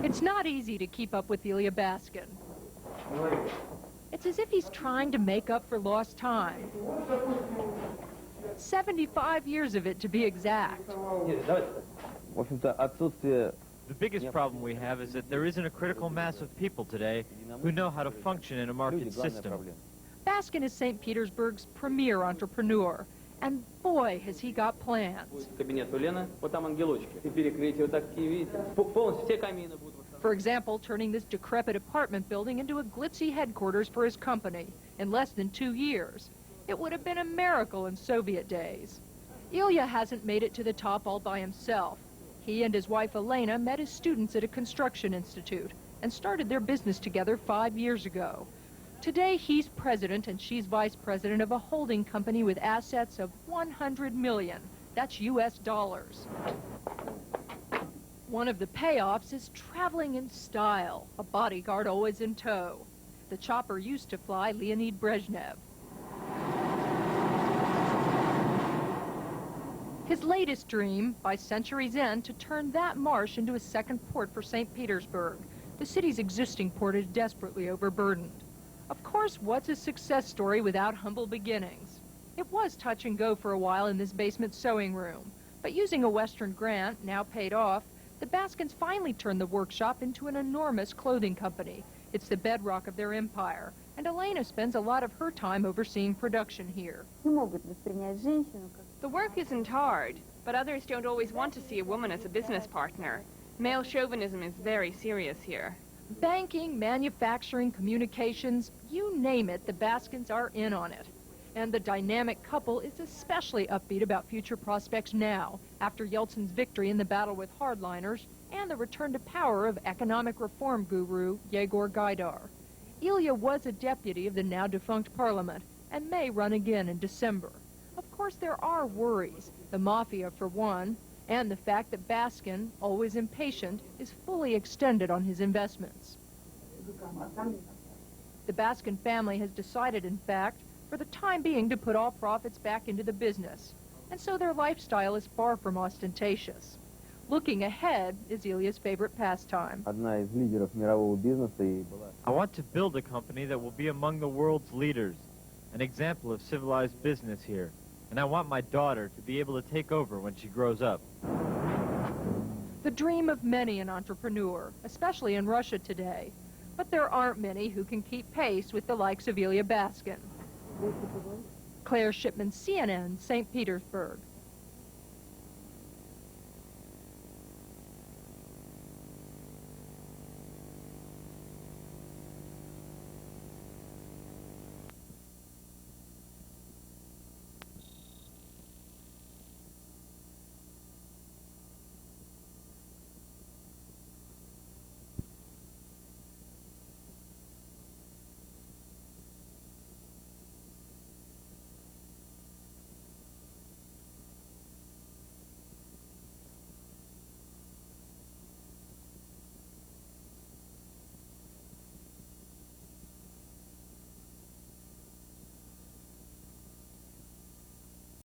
It's not easy to keep up with Ilya Baskin. It's as if he's trying to make up for lost time. 75 years of it, to be exact. The biggest problem we have is that there isn't a critical mass of people today who know how to function in a market system. Baskin is St. Petersburg's premier entrepreneur, and boy, has he got plans. For example, turning this decrepit apartment building into a glitzy headquarters for his company in less than 2 years. It would have been a miracle in Soviet days. Ilya hasn't made it to the top all by himself. He and his wife Elena met as students at a construction institute and started their business together 5 years ago. Today, he's president and she's vice president of a holding company with assets of 100 million. That's US dollars. One of the payoffs is traveling in style, a bodyguard always in tow. The chopper used to fly Leonid Brezhnev. His latest dream, by century's end, to turn that marsh into a second port for St. Petersburg. The city's existing port is desperately overburdened. Of course, what's a success story without humble beginnings? It was touch and go for a while in this basement sewing room, but using a Western grant, now paid off, the Baskins finally turned the workshop into an enormous clothing company. It's the bedrock of their empire, and Elena spends a lot of her time overseeing production here. The work isn't hard, but others don't always want to see a woman as a business partner. Male chauvinism is very serious here. Banking, manufacturing, communications, you name it, the Baskins are in on it. And the dynamic couple is especially upbeat about future prospects now, after Yeltsin's victory in the battle with hardliners and the return to power of economic reform guru Yegor Gaidar. Ilya was a deputy of the now-defunct parliament and may run again in December. Of course, there are worries, the mafia for one, and the fact that Baskin, always impatient, is fully extended on his investments. The Baskin family has decided, in fact, for the time being to put all profits back into the business, and so their lifestyle is far from ostentatious. Looking ahead is Ilya's favorite pastime. I want to build a company that will be among the world's leaders, an example of civilized business here. And I want my daughter to be able to take over when she grows up. The dream of many an entrepreneur, especially in Russia today. But there aren't many who can keep pace with the likes of Ilya Baskin. Claire Shipman, CNN, St. Petersburg.